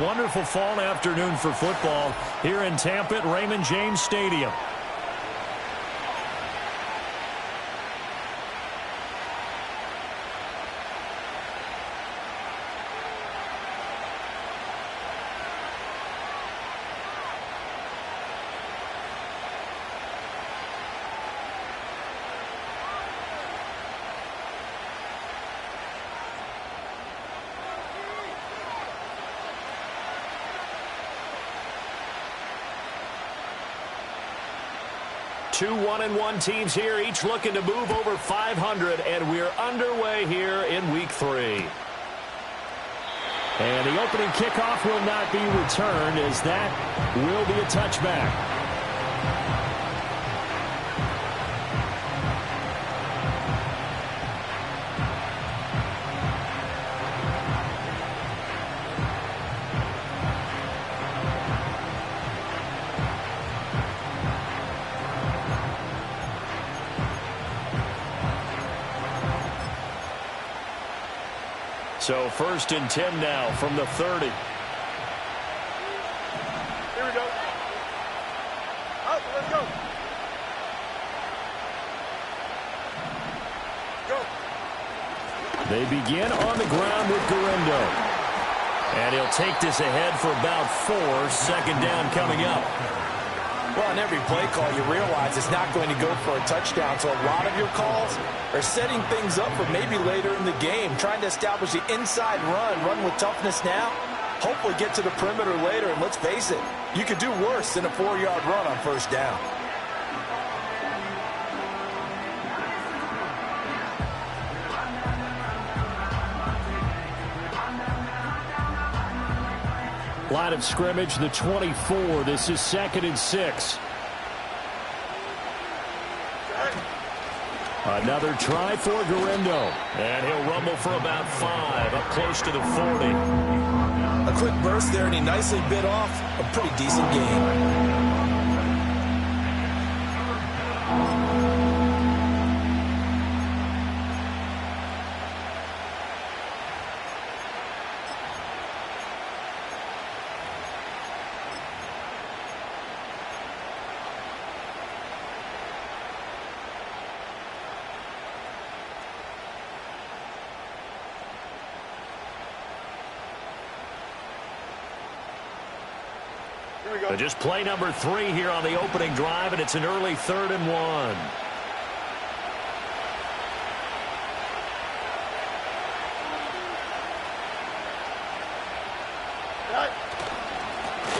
Wonderful fall afternoon for football here in Tampa at Raymond James Stadium. Two 1-1 teams here, each looking to move over 500, and we're underway here in Week 3. And the opening kickoff will not be returned, as that will be a touchback. So 1st and 10 now from the 30. Here we go. Out, let's go. Go. They begin on the ground with Guerrero. And he'll take this ahead for about 4. 2nd down coming up. Well, on every play call, you realize it's not going to go for a touchdown. So a lot of your calls are setting things up for maybe later in the game, trying to establish the inside run with toughness now, hopefully get to the perimeter later. And let's face it, you could do worse than a 4-yard run on 1st down. Line of scrimmage, the 24. This is 2nd and 6. Another try for Guerrero. And he'll rumble for about 5, up close to the 40. A quick burst there, and he nicely bit off a pretty decent gain. Just play number 3 here on the opening drive, and it's an early 3rd and 1.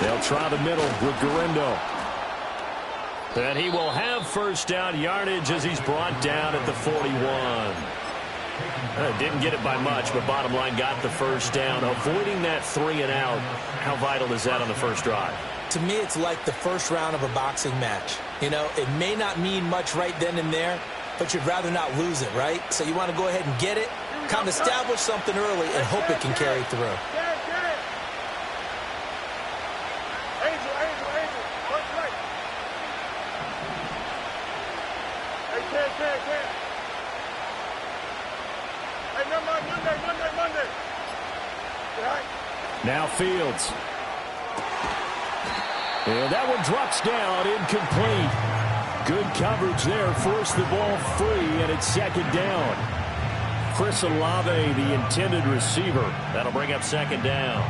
They'll try the middle with Guerrero. And he will have 1st down yardage as he's brought down at the 41. Didn't get it by much, but bottom line got the 1st down. Avoiding that 3 and out, how vital is that on the 1st drive? To me, it's like the 1st round of a boxing match. You know, it may not mean much right then and there, but you'd rather not lose it, right? So you want to go ahead and get it, kind of establish something early, and hope it can carry through. Angel. First right. Hey, Ken. Hey, Monday. Right. Now Fields. And that one drops down, incomplete. Good coverage there, forced the ball free, and it's 2nd down. Chris Olave, the intended receiver. That'll bring up 2nd down.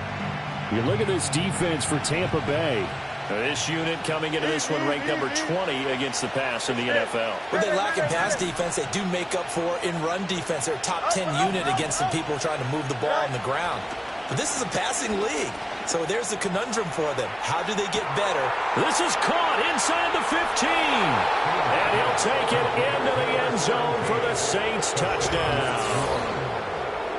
You look at this defense for Tampa Bay. This unit coming into this one ranked number 20 against the pass in the NFL. What they lack in pass defense, they do make up for in run defense. They're a top 10 unit against some people trying to move the ball on the ground. But this is a passing league. So there's the conundrum for them. How do they get better? This is caught inside the 15. And he'll take it into the end zone for the Saints touchdown.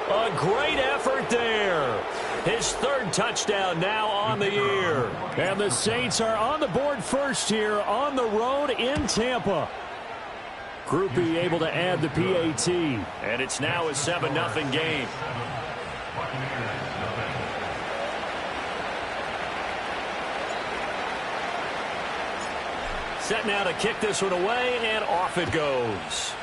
A great effort there. His 3rd touchdown now on the year. And the Saints are on the board first here on the road in Tampa. Group B able to add the PAT. And it's now a 7-0 game. Set now to kick this one away, and off it goes.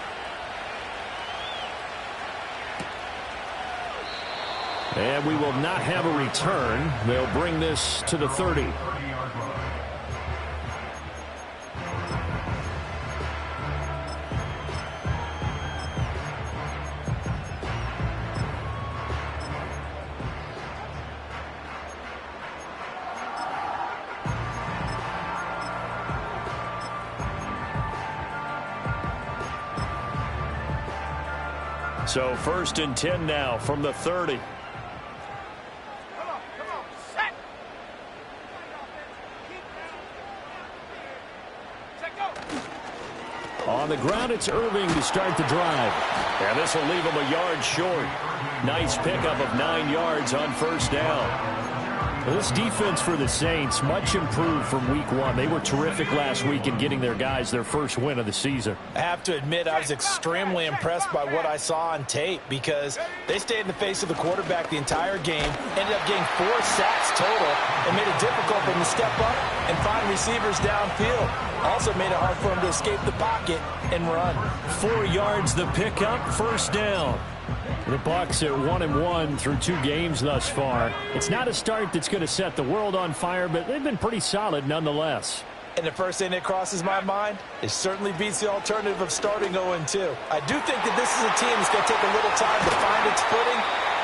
And we will not have a return. They'll bring this to the 30. So 1st and 10 now from the 30. On the ground, it's Irving to start the drive. And this will leave him a yard short. Nice pickup of 9 yards on 1st down. This defense for the Saints, much improved from week 1. They were terrific last week in getting their guys their first win of the season. I have to admit, I was extremely impressed by what I saw on tape because they stayed in the face of the quarterback the entire game, ended up getting 4 sacks total, and made it difficult for them to step up and find receivers downfield. Also made it hard for them to escape the pocket and run. 4 yards the pickup, 1st down. The BUCS at 1-1 through 2 games thus far. It's not a start that's going to set the world on fire, but they've been pretty solid nonetheless. And the first thing that crosses my mind, it certainly beats the alternative of starting 0-2. I do think that this is a team that's going to take a little time to find its footing.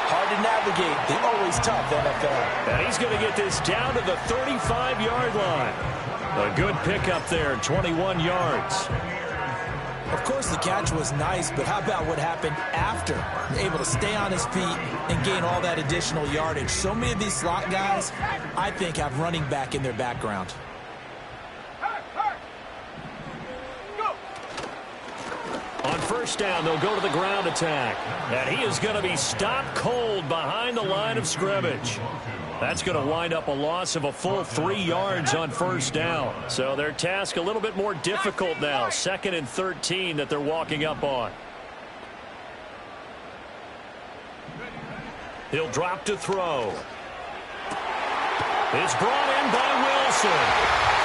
Hard to navigate the always tough NFL. And he's going to get this down to the 35-yard line. A good pickup there, 21 yards. Of course, the catch was nice, but how about what happened after? Able to stay on his feet and gain all that additional yardage. So many of these slot guys, I think, have running back in their background. On 1st down, they'll go to the ground attack. And he is going to be stopped cold behind the line of scrimmage. That's going to wind up a loss of a full 3 yards on 1st down. So their task a little bit more difficult now. 2nd and 13 that they're walking up on. He'll drop to throw. It's brought in by Wilson.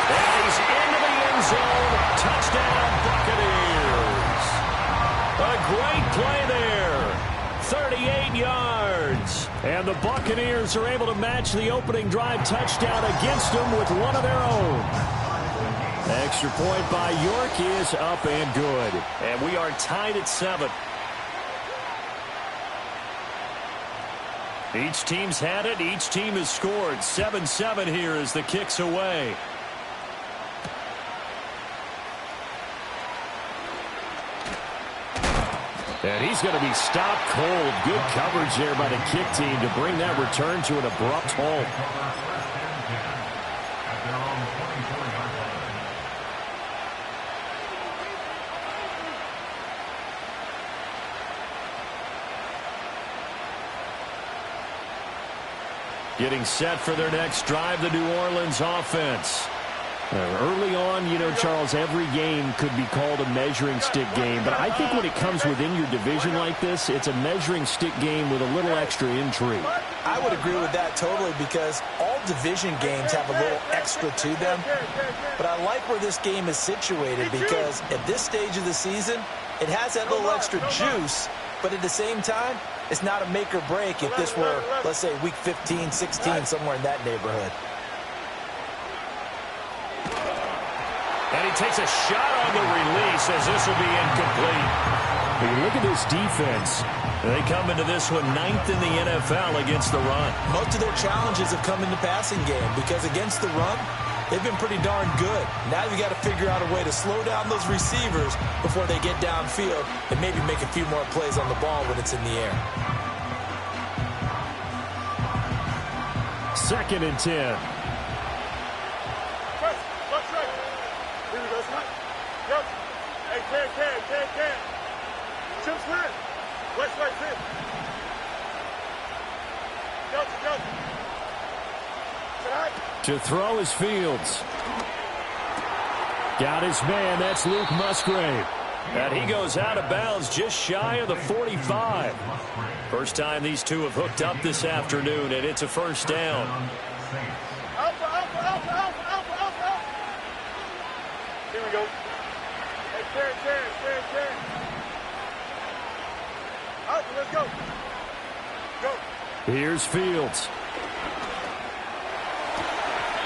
And he's into the end zone. Touchdown, Buccaneers. A great play there. 38 yards. And the Buccaneers are able to match the opening drive touchdown against them with one of their own. Extra point by York is up and good. And we are tied at 7. Each team's had it. Each team has scored. 7-7 here as the kick's away. And he's going to be stopped cold. Good coverage there by the kick team to bring that return to an abrupt halt. Getting set for their next drive, the New Orleans offense. Early on, you know, Charles, every game could be called a measuring stick game. But I think when it comes within your division like this, it's a measuring stick game with a little extra intrigue. I would agree with that totally because all division games have a little extra to them. But I like where this game is situated because at this stage of the season, it has that little extra juice. But at the same time, it's not a make or break if this were, let's say, week 15, 16, somewhere in that neighborhood. And he takes a shot on the release as this will be incomplete. When you look at this defense, they come into this one 9th in the NFL against the run. Most of their challenges have come in the passing game because against the run, they've been pretty darn good. Now you got to figure out a way to slow down those receivers before they get downfield and maybe make a few more plays on the ball when it's in the air. 2nd and 10. To throw is Fields. Got his man. That's Luke Musgrave. And he goes out of bounds just shy of the 45. First time these two have hooked up this afternoon, and it's a 1st down. Here we go. Hey, Terry. Out, let's go. Go. Here's Fields.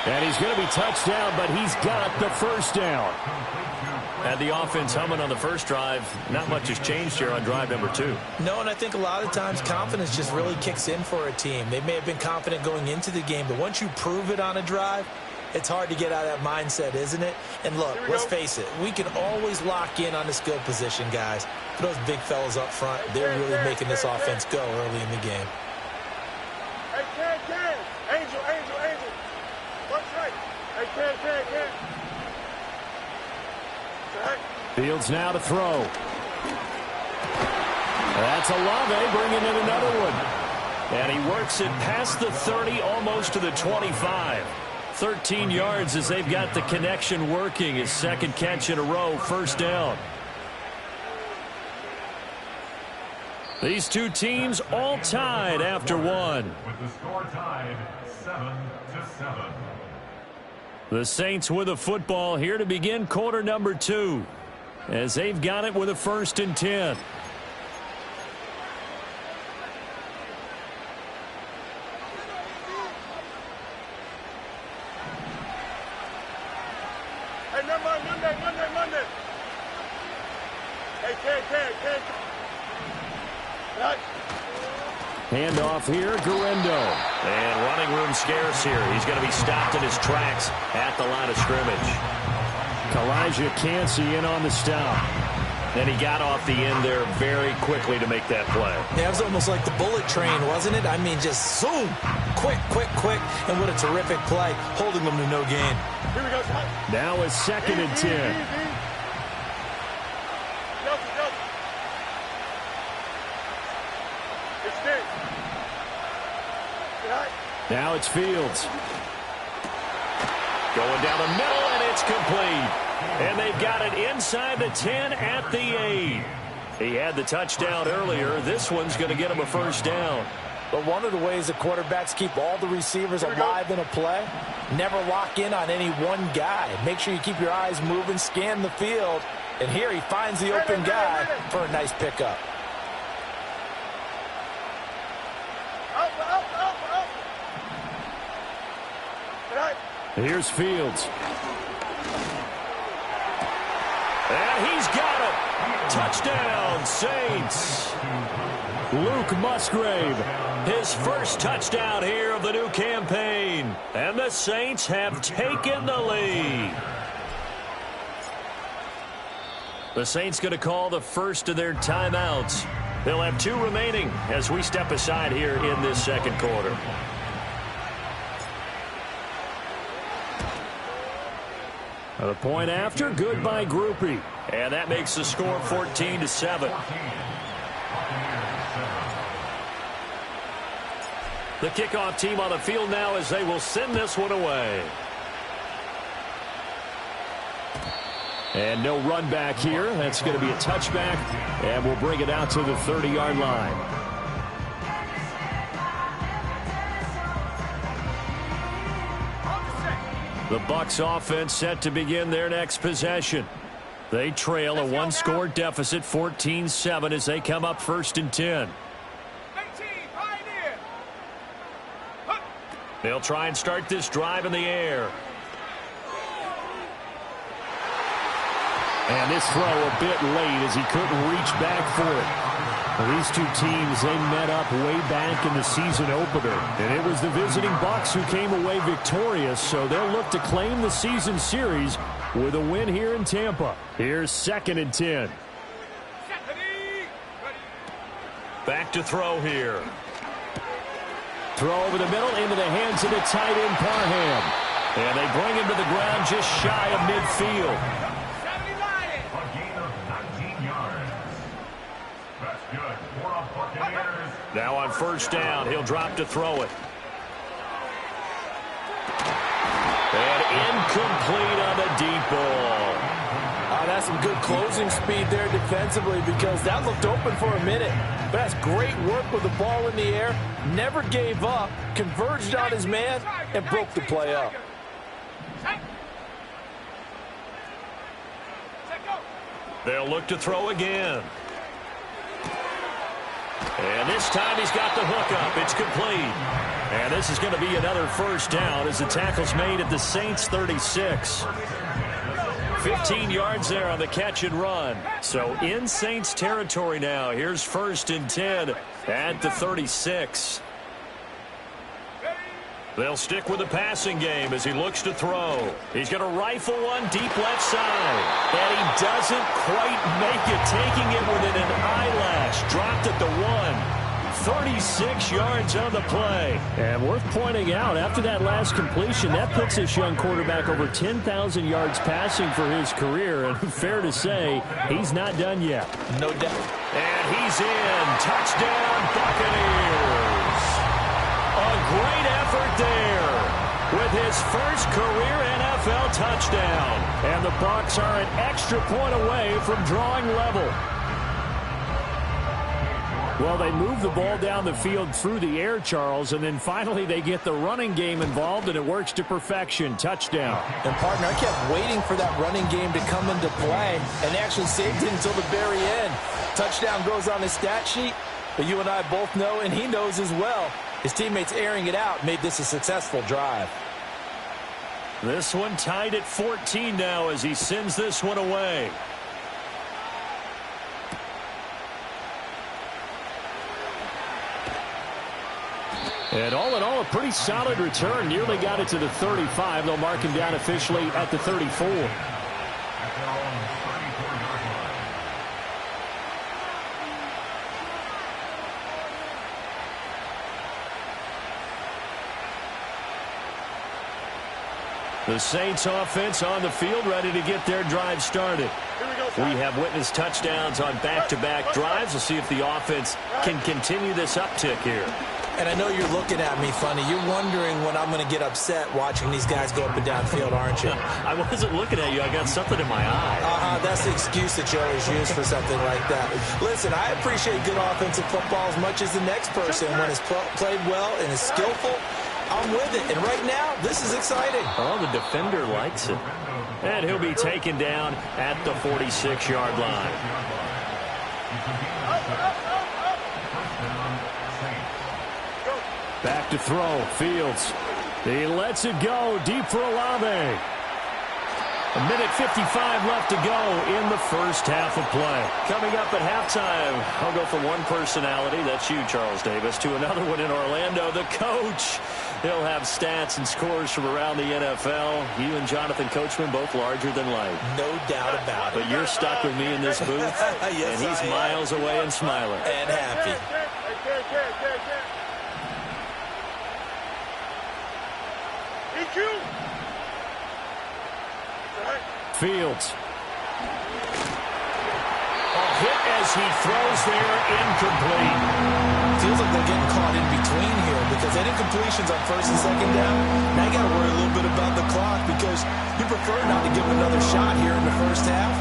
And he's going to be touched down, but he's got the first down. Had the offense humming on the first drive. Not much has changed here on drive number 2. No, and I think a lot of times confidence just really kicks in for a team. They may have been confident going into the game, but once you prove it on a drive, it's hard to get out of that mindset, isn't it? And look, let's face it, we can always lock in on the skill position, guys. For those big fellas up front, they're really making this offense go early in the game. Hey, Ken. Angel. What's right? Hey, Ken. Fields now to throw. That's Olave bringing in another one. And he works it past the 30, almost to the 25. 13 yards as they've got the connection working. His second catch in a row, first down. These two teams all tied after one. With the score tied 7-7. The Saints with a football here to begin quarter number 2. As they've got it with a 1st and 10. Hey, Monday. Hey, Ken. Right. Handoff here, Guerrero. And running room scarce here. He's going to be stopped in his tracks at the line of scrimmage. Elijah Cansey in on the stop. And he got off the end there very quickly to make that play. Yeah, it was almost like the bullet train, wasn't it? I mean, just zoom. Quick. And what a terrific play, holding them to no gain. Here we go, son. Now a 2nd and 10. It's Nick. Now it's Fields. Going down the middle, and it's complete. And they've got it inside the 10 at the 8. He had the touchdown earlier. This one's going to get him a first down. But one of the ways the quarterbacks keep all the receivers alive in a play, never lock in on any one guy. Make sure you keep your eyes moving, scan the field. And here he finds the open guy for a nice pickup. Here's Fields. And he's got it. Touchdown, Saints. Luke Musgrave, his first touchdown here of the new campaign. And the Saints have taken the lead. The Saints going to call the first of their timeouts. They'll have 2 remaining as we step aside here in this second quarter. The point after, good by Groupie. And that makes the score 14-7. The kickoff team on the field now as they will send this one away. And no run back here. That's going to be a touchback. And we'll bring it out to the 30-yard line. The BUCS offense set to begin their next possession. They trail a 1-score deficit, 14-7, as they come up 1st and 10. They'll try and start this drive in the air. And this throw a bit late as he couldn't reach back for it. Well, these two teams, they met up way back in the season opener. And it was the visiting BUCS who came away victorious, so they'll look to claim the season series with a win here in Tampa. Here's 2nd and 10. Back to throw here. Throw over the middle into the hands of the tight end Parham. And they bring him to the ground just shy of midfield. Now on 1st down, he'll drop to throw it. And incomplete on the deep ball. That's some good closing speed there defensively because that looked open for a minute. But that's great work with the ball in the air. Never gave up, converged on his man, and broke the play up. They'll look to throw again. And this time he's got the hook up. It's complete. And this is going to be another first down as the tackle's made at the Saints 36. 15 yards there on the catch and run. So in Saints territory now. Here's 1st and 10 at the 36. They'll stick with the passing game as he looks to throw. He's going to rifle one deep left side. And he doesn't quite make it, taking it within an eyelash. Dropped at the 1. 36 yards on the play. And worth pointing out, after that last completion, that puts this young quarterback over 10,000 yards passing for his career. And fair to say, he's not done yet. No doubt. And he's in. Touchdown, Buccaneers. A great effort there with his first career NFL touchdown. And the Bucs are an extra point away from drawing level. Well, they move the ball down the field through the air, Charles, and then finally they get the running game involved, and it works to perfection. Touchdown. And, partner, I kept waiting for that running game to come into play, and they actually saved it until the very end. Touchdown goes on his stat sheet, but you and I both know, and he knows as well, his teammates airing it out made this a successful drive. This one tied at 14 now as he sends this one away. And all in all, a pretty solid return. Nearly got it to the 35. They'll mark him down officially at the 34. The Saints offense on the field, ready to get their drive started. We have witnessed touchdowns on back-to-back drives. We'll see if the offense can continue this uptick here. And I know you're looking at me funny. You're wondering when I'm going to get upset watching these guys go up and down the field, aren't you? I wasn't looking at you. I got something in my eye. That's the excuse that you always use for something like that. Listen, I appreciate good offensive football as much as the next person. When it's played well and is skillful, I'm with it. And right now, this is exciting. Oh, the defender likes it. And he'll be taken down at the 46-yard line. Back to throw. Fields. He lets it go deep for Olave. 1:55 left to go in the first half of play. Coming up at halftime, I'll go from one personality, that's you, Charles Davis, to another one in Orlando, the coach. He'll have stats and scores from around the NFL. You and Jonathan Coachman both larger than life. No doubt about it. But you're stuck with me in this booth, yes, and he's miles away and smiling. And happy. Fields. Hit as he throws there, incomplete. Feels like they're getting caught in between here because any completions on 1st and 2nd down, now you got to worry a little bit about the clock because you prefer not to give them another shot here in the first half.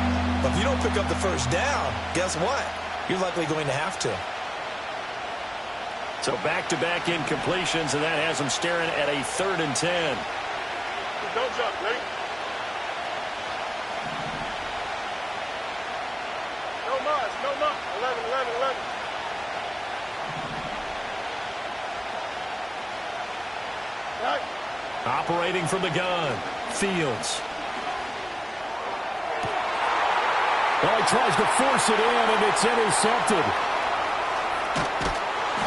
But if you don't pick up the first down, guess what? You're likely going to have to. So back-to-back incompletions, and that has them staring at a 3rd and 10. Don't jump, ready? No mas, no mas. 11, 11, 11. Right. Operating from the gun, Fields. Well, he tries to force it in, and it's intercepted.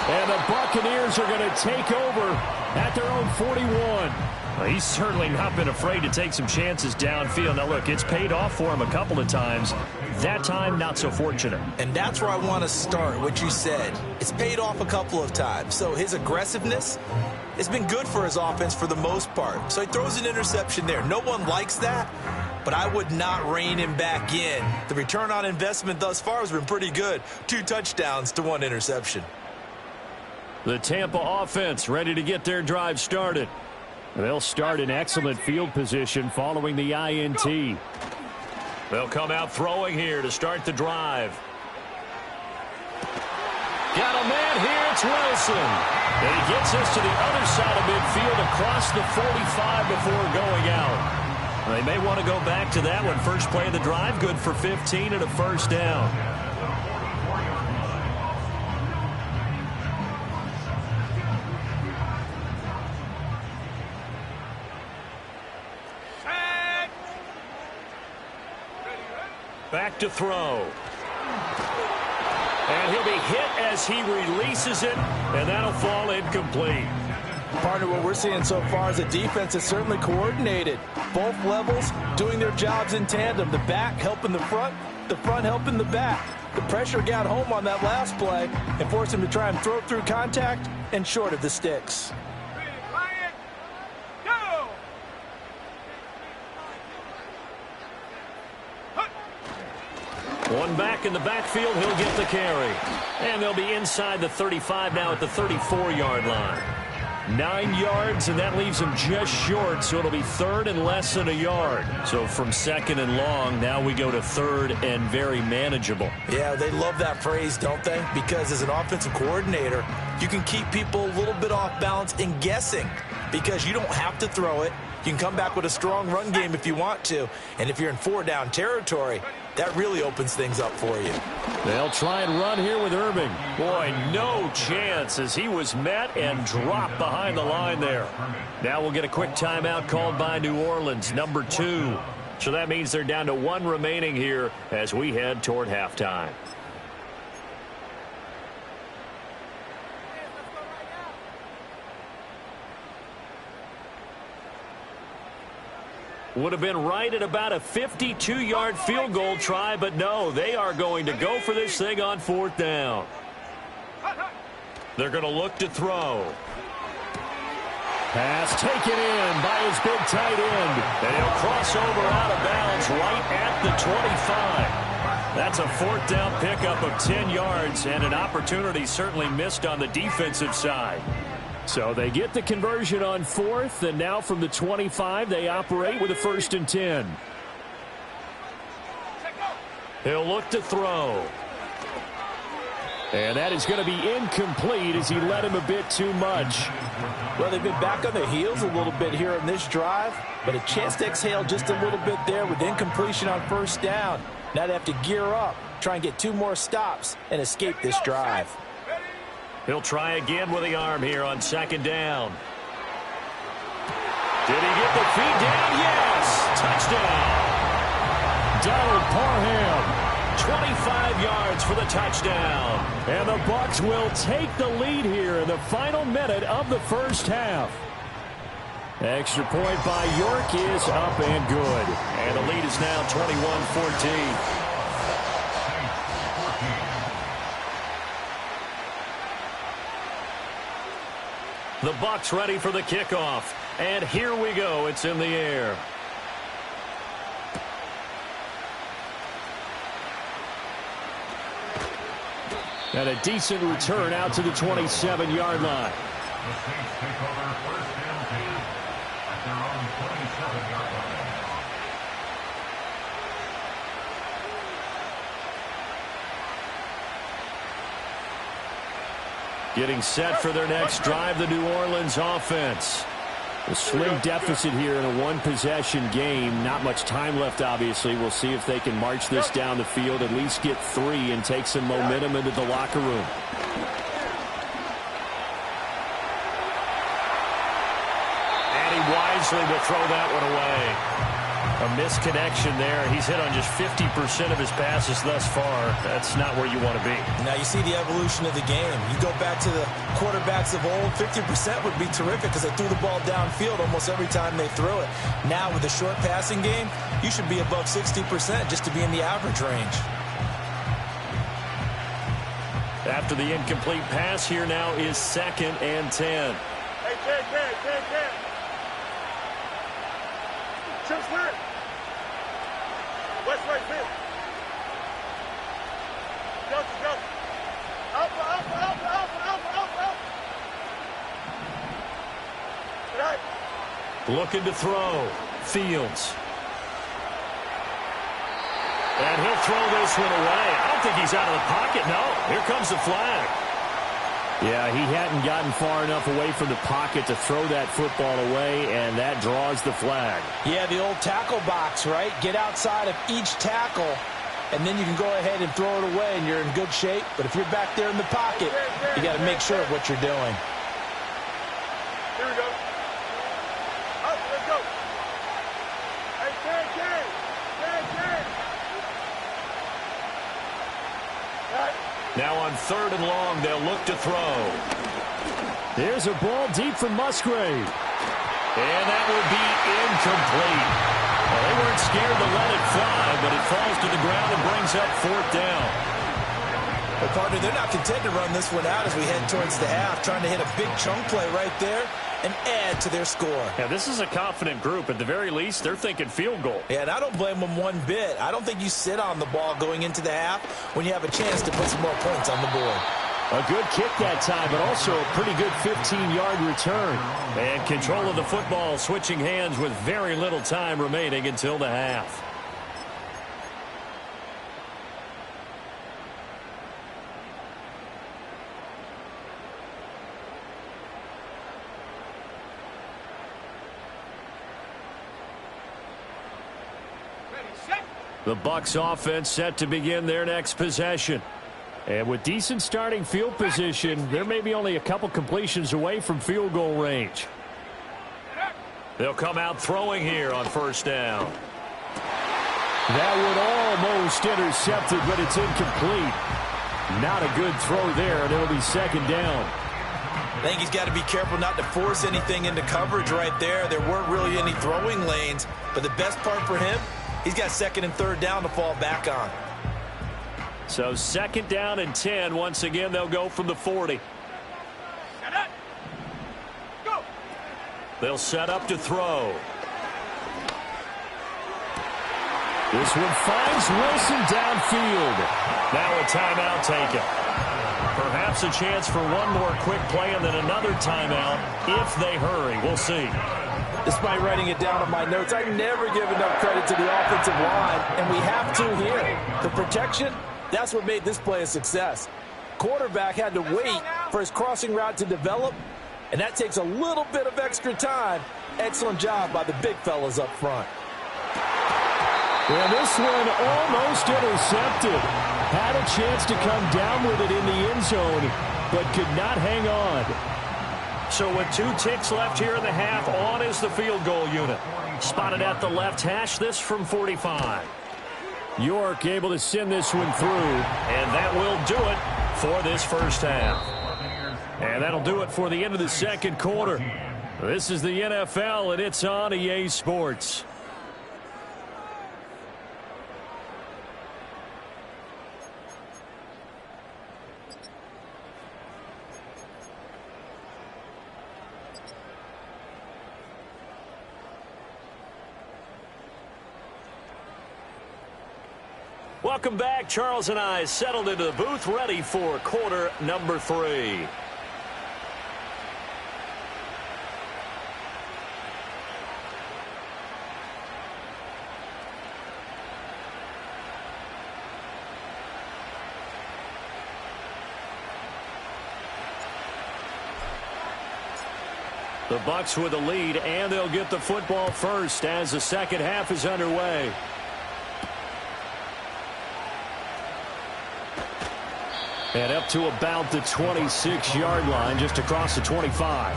And the Buccaneers are going to take over at their own 41. Well, he's certainly not been afraid to take some chances downfield. Now, look, it's paid off for him a couple of times. That time, not so fortunate. And that's where I want to start, what you said. It's paid off a couple of times. So his aggressiveness has been good for his offense for the most part. So he throws an interception there. No one likes that, but I would not rein him back in. The return on investment thus far has been pretty good. 2 touchdowns to 1 interception. The Tampa offense ready to get their drive started. They'll start in excellent field position following the INT. They'll come out throwing here to start the drive. Got a man here, it's Wilson. And he gets us to the other side of midfield across the 45 before going out. They may want to go back to that one. First play of the drive, good for 15 and a first down. Back to throw. And he'll be hit as he releases it, and that'll fall incomplete. Partner, what we're seeing so far is the defense is certainly coordinated. Both levels doing their jobs in tandem. The back helping the front helping the back. The pressure got home on that last play and forced him to try and throw through contact and short of the sticks. One back in the backfield, he'll get the carry. And they'll be inside the 35 now at the 34-yard line. 9 yards, and that leaves him just short, so it'll be third and less than a yard. So from second and long, now we go to third and very manageable. Yeah, they love that phrase, don't they? Because as an offensive coordinator, you can keep people a little bit off balance and guessing because you don't have to throw it. You can come back with a strong run game if you want to. And if you're in 4-down territory, that really opens things up for you. They'll try and run here with Irving. Boy, no chance as he was met and dropped behind the line there. Now we'll get a quick timeout called by New Orleans, number 2. So that means they're down to 1 remaining here as we head toward halftime. Would have been right at about a 52-yard field goal try, but no, they are going to go for this thing on 4th down. They're going to look to throw. Pass taken in by his big tight end. And he'll cross over out of bounds right at the 25. That's a 4th down pickup of 10 yards and an opportunity certainly missed on the defensive side. So they get the conversion on 4th, and now from the 25, they operate with a 1st and 10. He'll look to throw. And that is going to be incomplete as he led him a bit too much. Well, they've been back on their heels a little bit here on this drive, but a chance to exhale just a little bit there with incompletion on 1st down. Now they have to gear up, try and get 2 more stops, and escape this drive. He'll try again with the arm here on 2nd down. Did he get the feet down? Yes! Touchdown! Donald Parham. 25 yards for the touchdown. And the BUCS will take the lead here in the final minute of the first half. Extra point by York is up and good. And the lead is now 21-14. The BUCS ready for the kickoff. And here we go. It's in the air. And a decent return out to the 27-yard line. The Saints take over 1st and 10 at their own 27-yard line. Getting set for their next drive, the New Orleans offense. A slim deficit here in a one-possession game. Not much time left, obviously. We'll see if they can march this down the field, at least get 3 and take some momentum into the locker room. And he wisely will throw that one away. A misconnection there. He's hit on just 50% of his passes thus far. That's not where you want to be. Now you see the evolution of the game. You go back to the quarterbacks of old, 50% would be terrific because they threw the ball downfield almost every time they threw it. Now with the short passing game, you should be above 60% just to be in the average range. After the incomplete pass, here now is 2nd and 10. Hey, 10. Choose where? West right field. Go. Out. Right. Looking to throw. Fields. And he'll throw this one away. I don't think he's out of the pocket. No. Here comes the flag. Yeah, he hadn't gotten far enough away from the pocket to throw that football away, and that draws the flag. Yeah, the old tackle box, right? Get outside of each tackle, and then you can go ahead and throw it away, and you're in good shape. But if you're back there in the pocket, you got to make sure of what you're doing. Here we go. Up, let's go. Hey, 10. Now on 3rd and long, they'll look to throw. There's a ball deep from Musgrave. And that will be incomplete. Well, they weren't scared to let it fly, but it falls to the ground and brings up 4th down. Well, partner, they're not content to run this one out as we head towards the half, trying to hit a big chunk play right there and add to their score. Yeah, this is a confident group. At the very least, they're thinking field goal. Yeah, and I don't blame them one bit. I don't think you sit on the ball going into the half when you have a chance to put some more points on the board. A good kick that time, but also a pretty good 15-yard return. And control of the football switching hands with very little time remaining until the half. The BUCS offense set to begin their next possession. And with decent starting field position, there may be only a couple completions away from field goal range. They'll come out throwing here on 1st down. That would almost intercept it, but it's incomplete. Not a good throw there, and it'll be 2nd down. I think he's got to be careful not to force anything into coverage right there. There weren't really any throwing lanes, but the best part for him, he's got 2nd and 3rd down to fall back on. So 2nd down and 10. Once again, they'll go from the 40. They'll set up to throw. This one finds Wilson downfield. Now a timeout taken. Perhaps a chance for one more quick play and then another timeout if they hurry. We'll see. Despite writing it down on my notes, I never give enough credit to the offensive line, and we have to here. The protection, that's what made this play a success. Quarterback had to wait for his crossing route to develop, and that takes a little bit of extra time. Excellent job by the big fellas up front. Well, this one almost intercepted. Had a chance to come down with it in the end zone, but could not hang on. So with 2 ticks left here in the half, on is the field goal unit. Spotted at the left hash, this from 45. York able to send this one through. And that will do it for this 1st half. And that'll do it for the end of the 2nd quarter. This is the NFL, and it's on EA Sports. Welcome back. Charles and I settled into the booth, ready for quarter number 3. The BUCS with the lead, and they'll get the football first as the 2nd half is underway. And up to about the 26-yard line, just across the 25.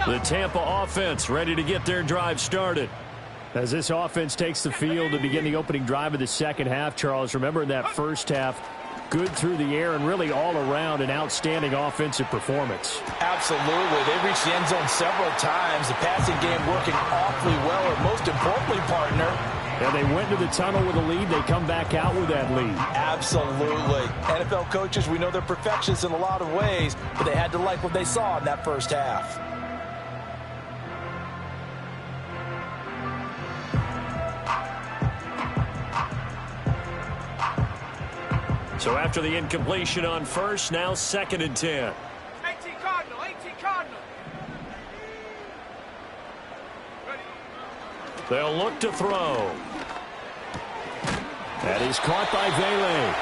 The Tampa offense ready to get their drive started. As this offense takes the field to begin the opening drive of the 2nd half, Charles, remember in that 1st half, good through the air and really all around an outstanding offensive performance. Absolutely. They reached the end zone several times. The passing game working awfully well, and most importantly, partner, and they went to the tunnel with a lead. They come back out with that lead. Absolutely. NFL coaches, we know they're perfectionists in a lot of ways, but they had to like what they saw in that 1st half. So after the incompletion on 1st, now 2nd and 10. 18 Cardinal, 18 Cardinal. They'll look to throw. That is caught by Vele.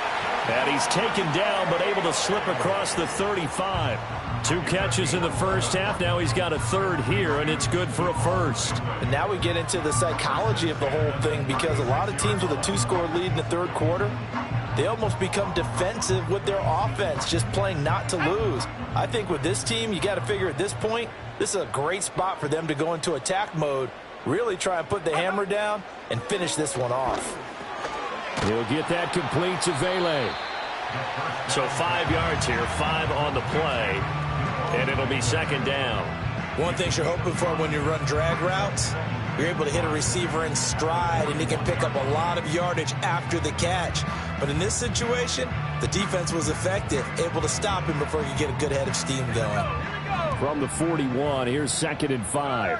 And he's taken down, but able to slip across the 35. 2 catches in the first half. Now he's got a third here, and it's good for a first. And now we get into the psychology of the whole thing, because a lot of teams with a 2-score lead in the third quarter, they almost become defensive with their offense, just playing not to lose. I think with this team, you got to figure at this point, this is a great spot for them to go into attack mode, really try and put the hammer down and finish this one off. He'll get that complete to Vele. So 5 yards here, 5 on the play, and it'll be second down. One thing you're hoping for when you run drag routes, you're able to hit a receiver in stride, and he can pick up a lot of yardage after the catch. But in this situation, the defense was effective, able to stop him before he could get a good head of steam going. From the 41, here's 2nd and 5.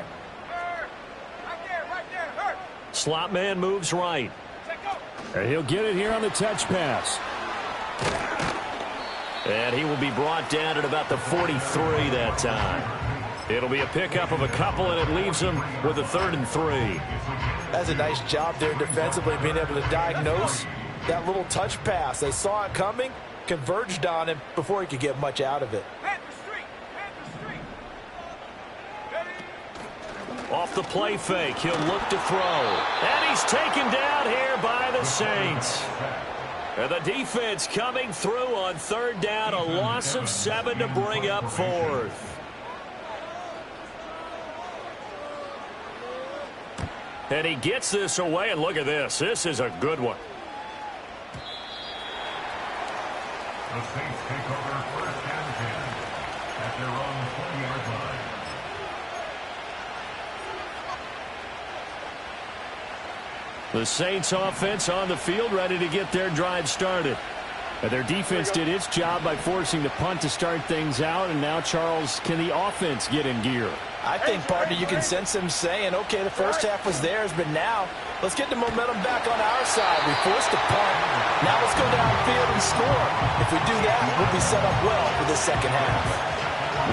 Slot man moves right. And he'll get it here on the touch pass. And he will be brought down at about the 43 that time. It'll be a pickup of a couple, and it leaves him with a 3rd and 3. That's a nice job there defensively, being able to diagnose that little touch pass. They saw it coming, converged on him before he could get much out of it. Off the play fake, he'll look to throw. And he's taken down here by the Saints. And the defense coming through on 3rd down, a loss of 7 to bring up 4th. And he gets this away, and look at this. This is a good one. The Saints take over 1st and 10 at their own 20-yard line. The Saints offense on the field, ready to get their drive started. And their defense did its job by forcing the punt to start things out. And now, Charles, can the offense get in gear? I think, partner, you can sense him saying, okay, the first half was theirs, but now let's get the momentum back on our side. We forced a punt. Now let's go downfield and score. If we do that, we'll be set up well for the second half.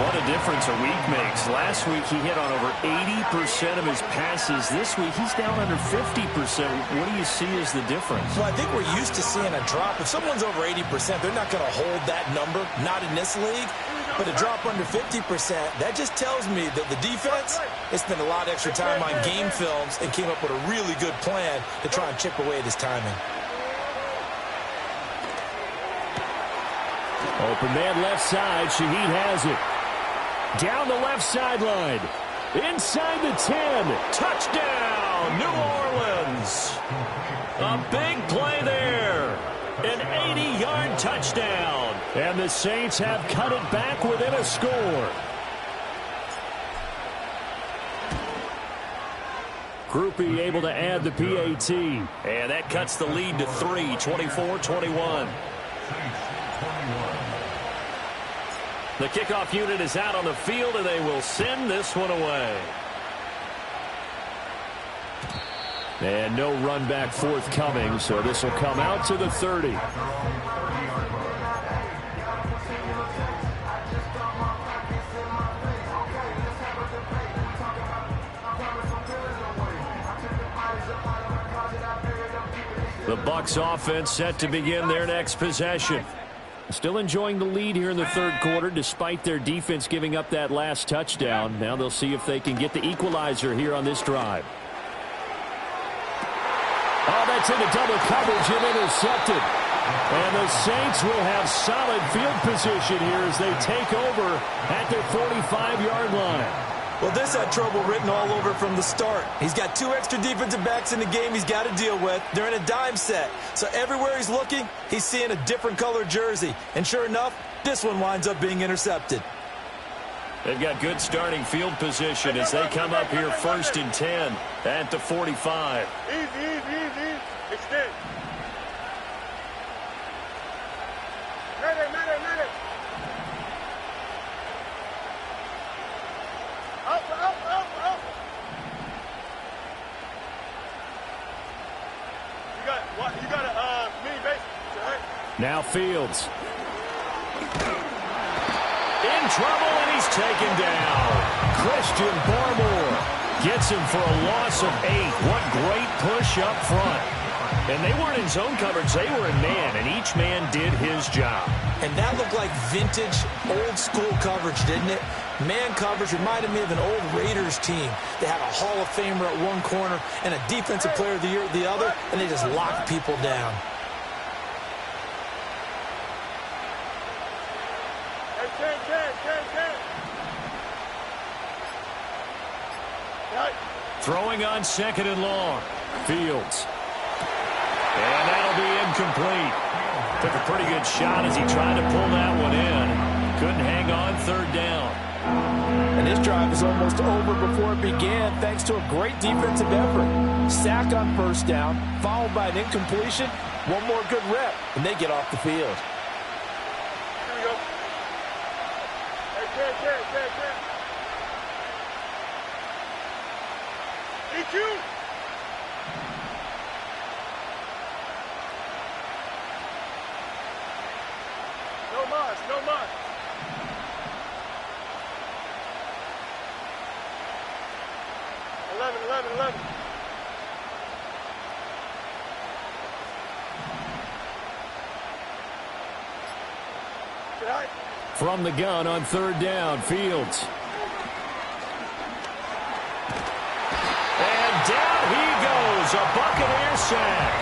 What a difference a week makes. Last week he hit on over 80% of his passes. This week he's down under 50%. What do you see as the difference? Well, I think we're used to seeing a drop. If someone's over 80%, they're not going to hold that number, not in this league. But a drop under 50%, that just tells me that the defense has spent a lot of extra time on game films and came up with a really good plan to try and chip away at his timing. Open man left side. Shaheed has it. Down the left sideline. Inside the 10. Touchdown, New Orleans. A big play there. An 80-yard touchdown. And the Saints have cut it back within a score. Groupie able to add the PAT. And that cuts the lead to 3, 24-21. The kickoff unit is out on the field, and they will send this one away. And no run back forthcoming, so this will come out to the 30. The BUCS offense set to begin their next possession. Still enjoying the lead here in the third quarter despite their defense giving up that last touchdown. Now they'll see if they can get the equalizer here on this drive. Oh, that's into double coverage and intercepted. And the Saints will have solid field position here as they take over at their 45-yard line. Well, this had trouble written all over from the start. He's got 2 extra defensive backs in the game he's got to deal with. They're in a dime set. So everywhere he's looking, he's seeing a different color jersey. And sure enough, this one winds up being intercepted. They've got good starting field position as they come up here 1st and 10 at the 45. Easy. Extend. Ready. Up. You got a mini base, right? Now Fields. In trouble, and he's taken down. Christian Barmore Gets him for a loss of 8. What great push up front. And they weren't in zone coverage. They were in man, and each man did his job. And that looked like vintage, old-school coverage, didn't it? Man coverage reminded me of an old Raiders team. They had a Hall of Famer at one corner and a Defensive Player of the Year at the other, and they just locked people down. Throwing on 2nd and long. Fields. And that'll be incomplete. Took a pretty good shot as he tried to pull that one in. Couldn't hang on 3rd down. And this drive is almost over before it began thanks to a great defensive effort. Sack on 1st down, followed by an incompletion. One more good rep, and they get off the field. Here we go. Hey, Ted. EQ. No mas. 11. From the gun on 3rd down, Fields. And down he goes, a Buccaneer sack.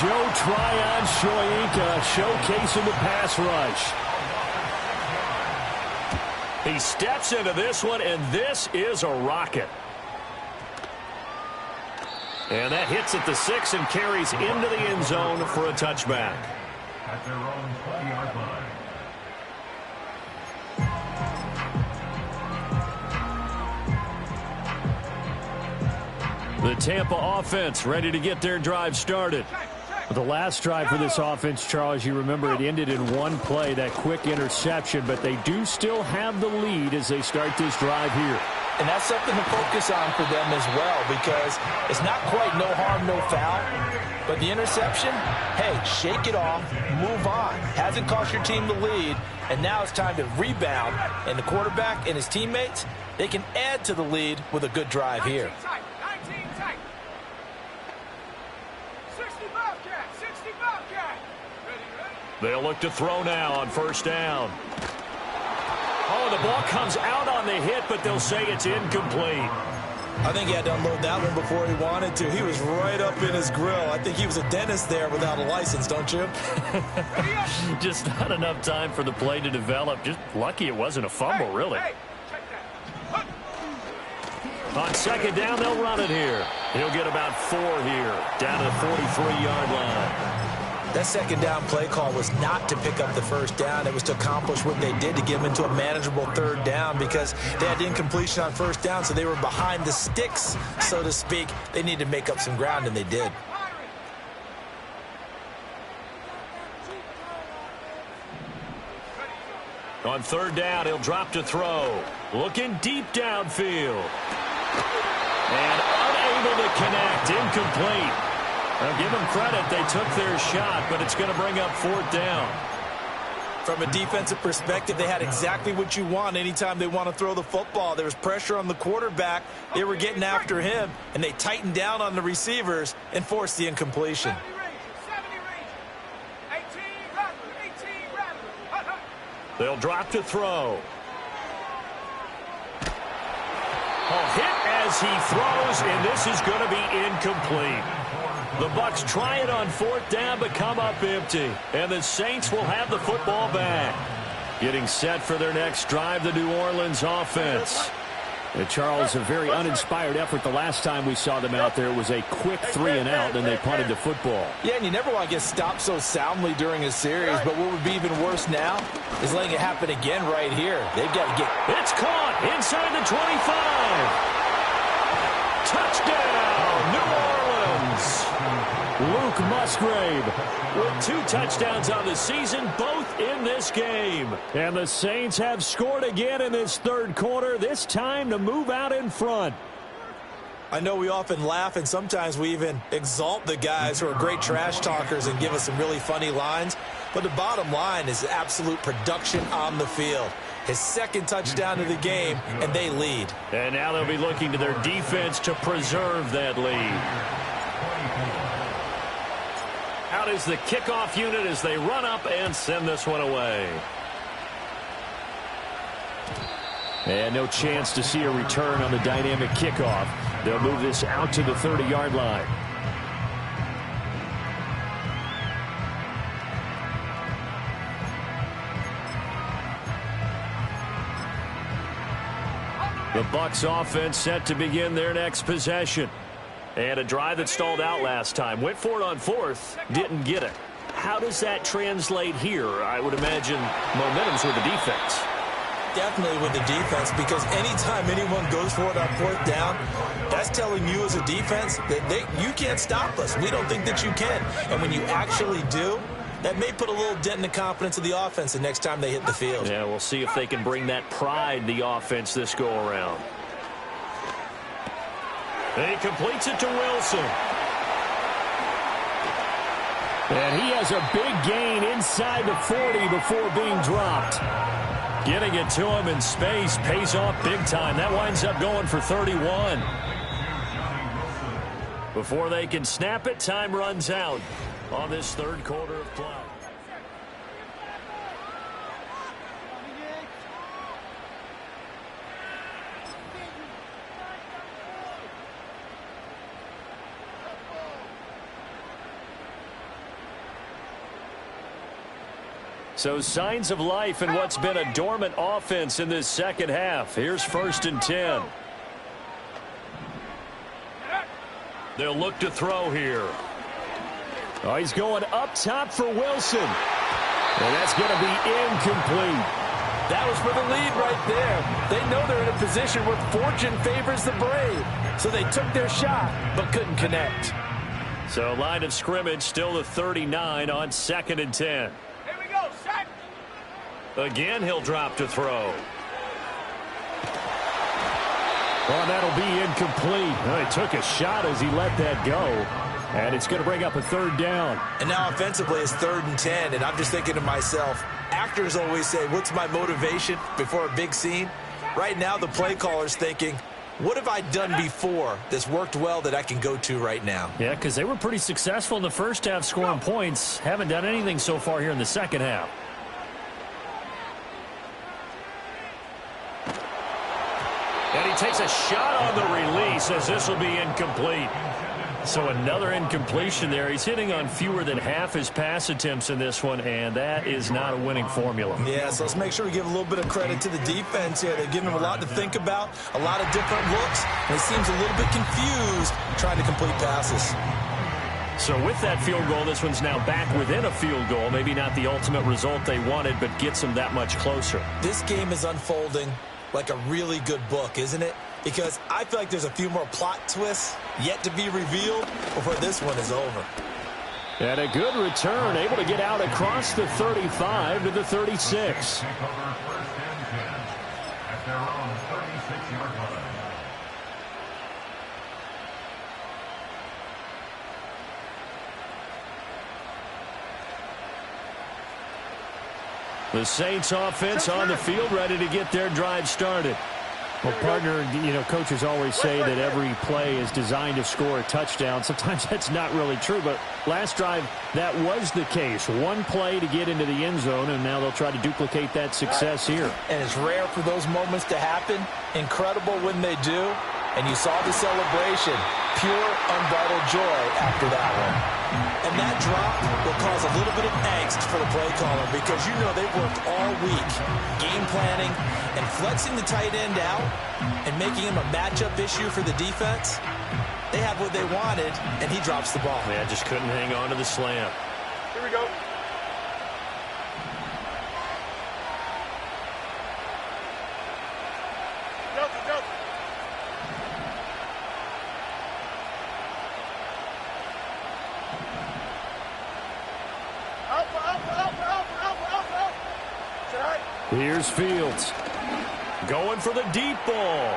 Joe Tryon-Shoyinka showcasing the pass rush. He steps into this one, and this is a rocket. And that hits at the 6 and carries into the end zone for a touchback. At their own 20-yard line. The Tampa offense ready to get their drive started. The last drive for this offense, Charles, you remember it ended in one play, that quick interception, but they do still have the lead as they start this drive here. And that's something to focus on for them as well, because it's not quite no harm, no foul. But the interception, hey, shake it off, move on. Hasn't cost your team the lead, and now it's time to rebound. And the quarterback and his teammates, they can add to the lead with a good drive here. 19 tight. 60 Bobcat. Ready. They'll look to throw now on 1st down. Oh, the ball comes out on the hit, but they'll say it's incomplete. I think he had to unload that one before he wanted to. He was right up in his grill. I think he was a dentist there without a license, don't you? Just not enough time for the play to develop. Just lucky it wasn't a fumble, really. On 2nd down, they'll run it here. He'll get about 4 here, down to the 43-yard line. That 2nd down play call was not to pick up the 1st down. It was to accomplish what they did to get them into a manageable 3rd down, because they had incompletion on 1st down, so they were behind the sticks, so to speak. They needed to make up some ground, and they did. On 3rd down, he'll drop to throw. Looking deep downfield. And unable to connect. Incomplete. Now, give them credit. They took their shot, but it's going to bring up 4th down. From a defensive perspective, they had exactly what you want anytime they want to throw the football. There was pressure on the quarterback. They were getting after him, and they tightened down on the receivers and forced the incompletion. 18 They'll drop to throw. Hit as he throws, and this is going to be incomplete. The BUCS try it on 4th down, but come up empty. And the Saints will have the football back. Getting set for their next drive, the New Orleans offense. Charles, a very uninspired effort the last time we saw them out there. It was a quick 3-and-out, and they punted the football. Yeah, and you never want to get stopped so soundly during a series, but what would be even worse now is letting it happen again right here. They've got to get... It's caught inside the 25. Touchdown, New Orleans. Luke Musgrave with 2 touchdowns on the season, both in this game. And the Saints have scored again in this 3rd quarter, this time to move out in front. I know we often laugh, and sometimes we even exalt the guys who are great trash talkers and give us some really funny lines. But the bottom line is absolute production on the field. His 2nd touchdown of the game, and they lead. And now they'll be looking to their defense to preserve that lead. out is the kickoff unit as they run up and send this one away. And no chance to see a return on the dynamic kickoff. They'll move this out to the 30-yard line. The BUCS offense set to begin their next possession. And a drive that stalled out last time. Went for it on fourth, didn't get it. How does that translate here? I would imagine momentum's with the defense. Definitely with the defense, because anytime anyone goes for it on fourth down, that's telling you as a defense that you can't stop us. We don't think that you can. And when you actually do, that may put a little dent in the confidence of the offense the next time they hit the field. Yeah, we'll see if they can bring that pride the offense this go-around. He completes it to Wilson. And he has a big gain inside the 40 before being dropped. Getting it to him in space pays off big time. That winds up going for 31. Before they can snap it, time runs out on this third quarter of play. So signs of life in what's been a dormant offense in this second half. Here's 1st and 10. They'll look to throw here. Oh, he's going up top for Wilson. And that's going to be incomplete. That was for the lead right there. They know they're in a position where fortune favors the brave. So they took their shot, but couldn't connect. So line of scrimmage still the 39 on 2nd and 10. Again, he'll drop to throw. Well, that'll be incomplete. Well, he took a shot as he let that go. And it's going to bring up a 3rd down. And now offensively it's 3rd and 10. And I'm just thinking to myself, actors always say, what's my motivation before a big scene? Right now the play caller's thinking, what have I done before that's worked well that I can go to right now? Yeah, because they were pretty successful in the first half scoring points. Haven't done anything so far here in the second half. And he takes a shot on the release as this will be incomplete. So another incompletion there. He's hitting on fewer than half his pass attempts in this one, and that is not a winning formula. Yeah, so let's make sure we give a little bit of credit to the defense here. They've given him a lot to think about, a lot of different looks, and he seems a little bit confused trying to complete passes. So with that field goal, this one's now back within a field goal. Maybe not the ultimate result they wanted, but gets them that much closer. This game is unfolding like a really good book, isn't it? Because I feel like there's a few more plot twists yet to be revealed before this one is over. And a good return, able to get out across the 35 to the 36. The Saints offense on the field, ready to get their drive started. Well, partner, coaches always say that every play is designed to score a touchdown. Sometimes that's not really true, but last drive, that was the case. One play to get into the end zone, and now they'll try to duplicate that success here. And it's rare for those moments to happen. Incredible when they do. And you saw the celebration. Pure, unbridled joy after that one. And that drop will cause a little bit of angst for the play caller because you know they've worked all week game planning and flexing the tight end out and making him a matchup issue for the defense. They had what they wanted, and he drops the ball. Yeah, just couldn't hang on to the slam. Here we go. Here's Fields. Going for the deep ball.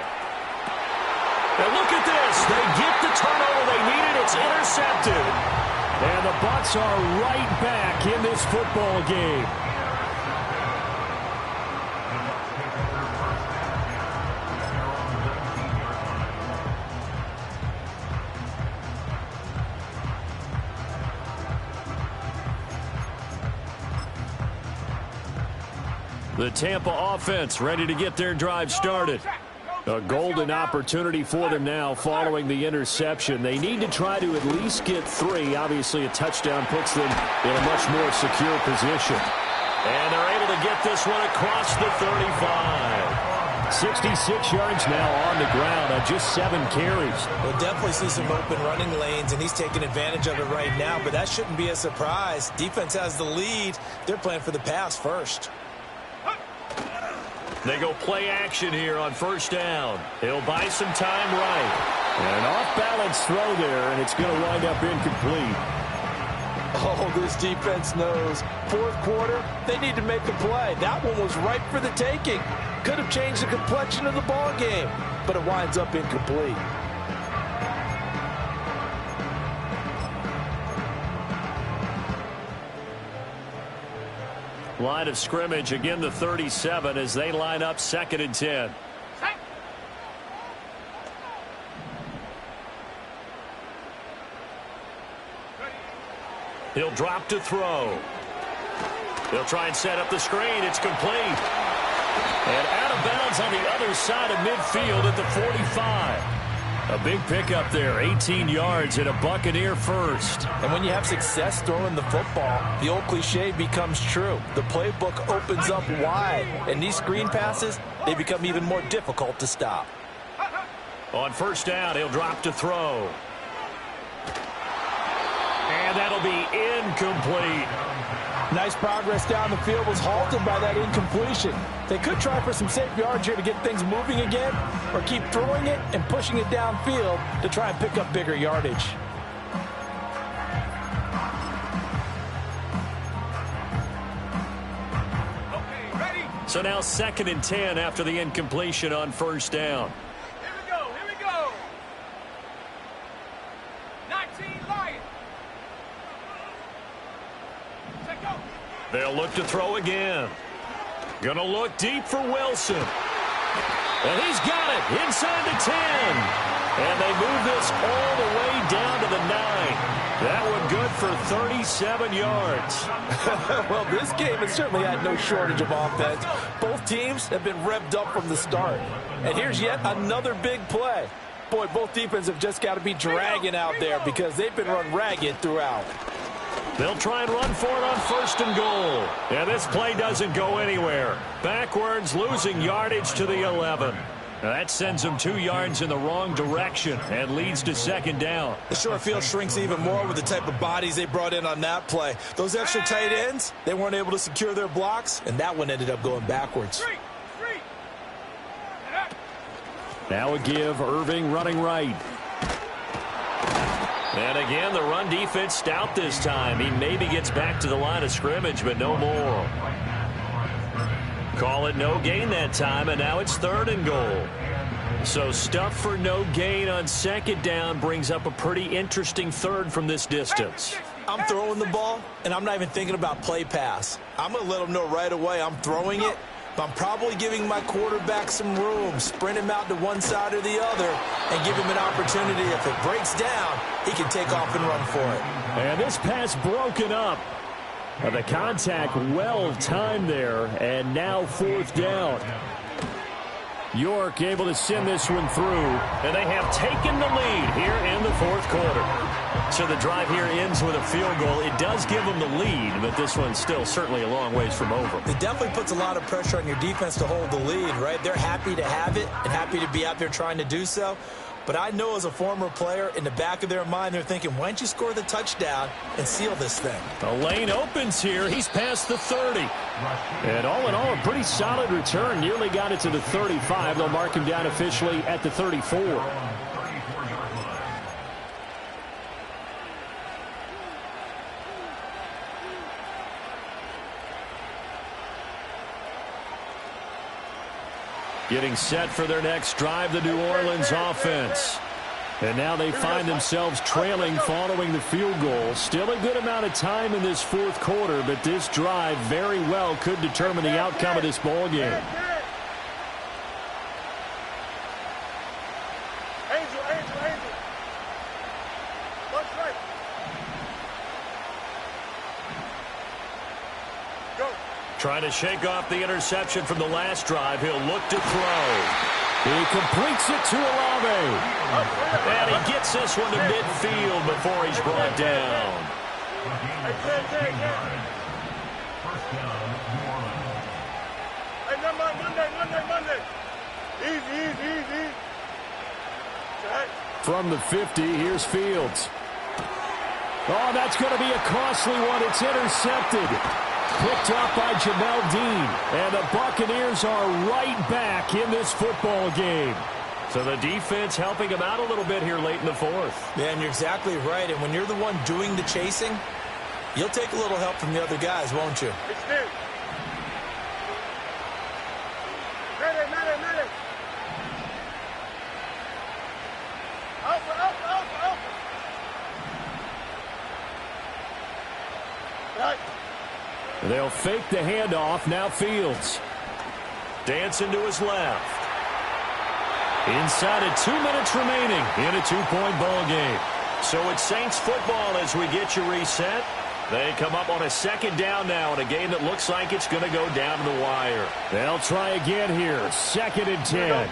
And look at this. They get the turnover they needed. It's intercepted. And the BUCS are right back in this football game. The Tampa offense ready to get their drive started. A golden opportunity for them now following the interception. They need to try to at least get 3. Obviously, a touchdown puts them in a much more secure position. And they're able to get this one across the 35. 66 yards now on the ground on just 7 carries. We'll definitely see some open running lanes, and he's taking advantage of it right now, but that shouldn't be a surprise. Defense has the lead. They're playing for the pass first. They go play action here on first down. He'll buy some time right. An off-balance throw there, and it's going to wind up incomplete. Oh, this defense knows. Fourth quarter, they need to make a play. That one was ripe for the taking. Could have changed the complexion of the ball game, but it winds up incomplete. Line of scrimmage, again the 37 as they line up 2nd and 10. He'll drop to throw. He'll try and set up the screen. It's complete. And out of bounds on the other side of midfield at the 45. A big pickup there, 18 yards and a Buccaneer first. And when you have success throwing the football, the old cliche becomes true. The playbook opens up wide, and these screen passes, they become even more difficult to stop. On first down, he'll drop to throw. And that'll be incomplete. Nice progress down the field was halted by that incompletion. They could try for some safe yards here to get things moving again, or keep throwing it and pushing it downfield to try and pick up bigger yardage. Okay, ready? So now 2nd and 10 after the incompletion on first down. Here we go. 19 Lions. Set go. They'll look to throw again. Gonna look deep for Wilson. And he's got it inside the 10. And they move this all the way down to the 9. That one good for 37 yards. Well, this game has certainly had no shortage of offense. Both teams have been revved up from the start. And here's yet another big play. Boy, both defenses have just got to be dragging out there because they've been run ragged throughout. They'll try and run for it on 1st and goal. And this play doesn't go anywhere. Backwards, losing yardage to the 11. Now that sends them 2 yards in the wrong direction and leads to 2nd down. The short field shrinks even more with the type of bodies they brought in on that play. Those extra tight ends, they weren't able to secure their blocks, and that one ended up going backwards. Now a give, Irving running right. And again, the run defense stout this time. He maybe gets back to the line of scrimmage, but no more. Call it no gain that time, and now it's 3rd and goal. So stuff for no gain on 2nd down brings up a pretty interesting 3rd from this distance. I'm throwing the ball, and I'm not even thinking about play pass. I'm going to let them know right away I'm throwing it, but I'm probably giving my quarterback some room, sprint him out to one side or the other, and give him an opportunity. If it breaks down, he can take off and run for it. And this pass broken up. The contact well timed there, and now 4th down. York able to send this one through, and they have taken the lead here in the 4th quarter. So the drive here ends with a field goal. It does give them the lead, but this one's still certainly a long ways from over. It definitely puts a lot of pressure on your defense to hold the lead, right? They're happy to have it and happy to be out there trying to do so. But I know as a former player, in the back of their mind, they're thinking, why don't you score the touchdown and seal this thing? The lane opens here. He's past the 30. And all in all, a pretty solid return. Nearly got it to the 35. They'll mark him down officially at the 34. Getting set for their next drive, the New Orleans offense. And now they find themselves trailing following the field goal. Still a good amount of time in this 4th quarter, but this drive very well could determine the outcome of this ball game. Angel. Watch right. Go. Trying to shake off the interception from the last drive. He'll look to throw. He completes it to Olave. And he gets this one to midfield before he's brought down. First down, New Orleans. Hey, Monday. Easy. From the 50, here's Fields. Oh, that's going to be a costly one. It's intercepted. Picked up by Jamel Dean. And the Buccaneers are right back in this football game. So the defense helping him out a little bit here late in the fourth. Yeah, and you're exactly right. And when you're the one doing the chasing, you'll take a little help from the other guys, won't you? It's new. Ready. Out. Right. They'll fake the handoff. Now Fields. Dancing to his left. Inside of 2 minutes remaining in a 2-point ball game. So it's Saints football as we get you reset. They come up on a second down now in a game that looks like it's going to go down to the wire. They'll try again here. 2nd and 10.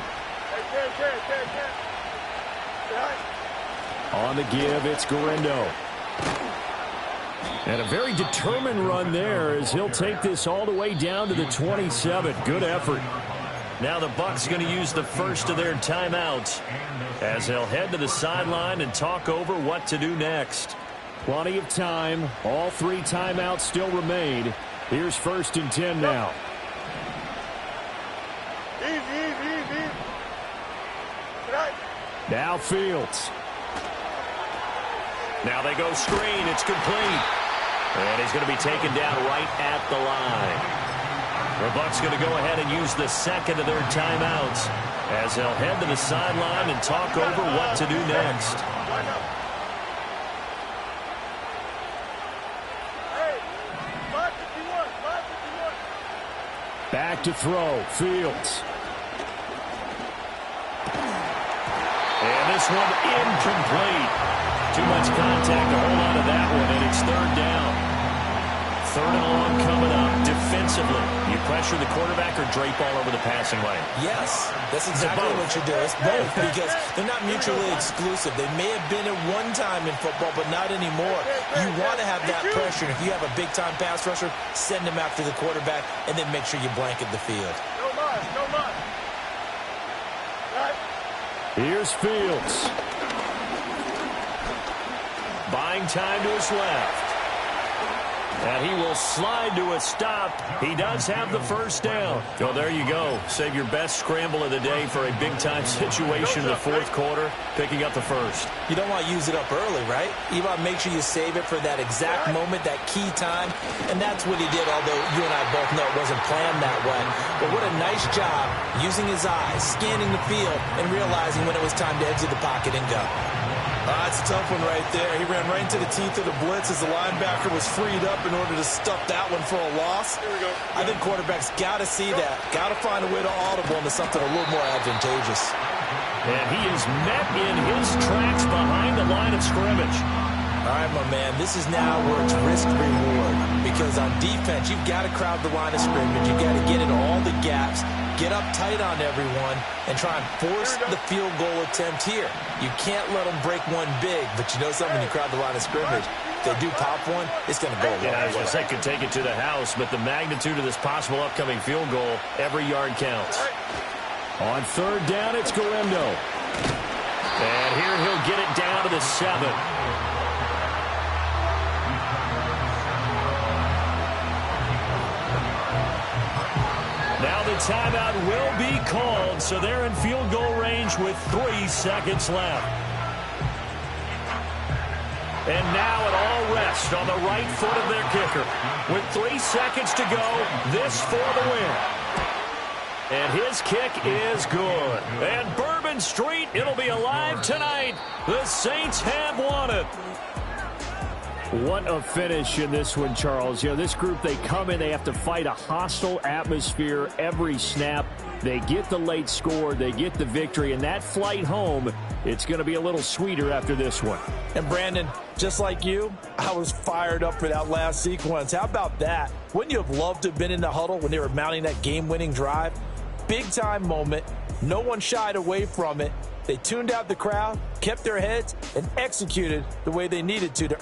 On the give, it's Garindo. And a very determined run there as he'll take this all the way down to the 27. Good effort. Now the Bucs going to use the first of their timeouts as they'll head to the sideline and talk over what to do next. Plenty of time. All 3 timeouts still remain. Here's 1st and 10 now. Easy. Right. Now Fields. Now they go screen. It's complete. And he's going to be taken down right at the line. The Bucs going to go ahead and use the second of their timeouts as they'll head to the sideline and talk over what to do next. Hey, 551. Back to throw. Fields. And this one incomplete. Too much contact to hold on to that one, and it's 3rd down. 3rd and long coming up defensively. You pressure the quarterback or drape all over the passing lane? Yes, that's exactly what you do. It's both because they're not mutually exclusive. They may have been at one time in football, but not anymore. You want to have that pressure. And if you have a big-time pass rusher, send him after the quarterback, and then make sure you blanket the field. No mind. Right. Here's Fields. Buying time to his left. And he will slide to a stop. He does have the first down. Well, there you go. Save your best scramble of the day for a big-time situation in the 4th quarter, picking up the first. You don't want to use it up early, right? You want to make sure you save it for that exact moment, that key time. And that's what he did, although you and I both know it wasn't planned that way. But what a nice job using his eyes, scanning the field, and realizing when it was time to exit the pocket and go. That's a tough one right there. He ran right into the teeth of the blitz as the linebacker was freed up in order to stuff that one for a loss. Here we go. I think quarterbacks got to see that. Got to find a way to audible into something a little more advantageous. And he is met in his tracks behind the line of scrimmage. All right, my man, this is now where it's risk-reward. Because on defense, you've got to crowd the line of scrimmage. You've got to get in all the gaps, get up tight on everyone, and try and force the field goal attempt here. You can't let them break one big, but you know something, you crowd the line of scrimmage. If they do pop one, it's going to go a long way. I was going to say, could take it to the house, but the magnitude of this possible upcoming field goal, every yard counts. On 3rd down, it's Garindo. And here he'll get it down to the 7. Now the timeout will be called, so they're in field goal range with 3 seconds left. And now it all rests on the right foot of their kicker. With 3 seconds to go, this for the win. And his kick is good. And Bourbon Street, it'll be alive tonight. The Saints have won it. What a finish in this one, Charles. You know, this group, they come in, they have to fight a hostile atmosphere every snap. They get the late score, they get the victory, and that flight home, it's going to be a little sweeter after this one. And Brandon, just like you, I was fired up for that last sequence. How about that? Wouldn't you have loved to have been in the huddle when they were mounting that game-winning drive? Big-time moment. No one shied away from it. They tuned out the crowd, kept their heads, and executed the way they needed to earn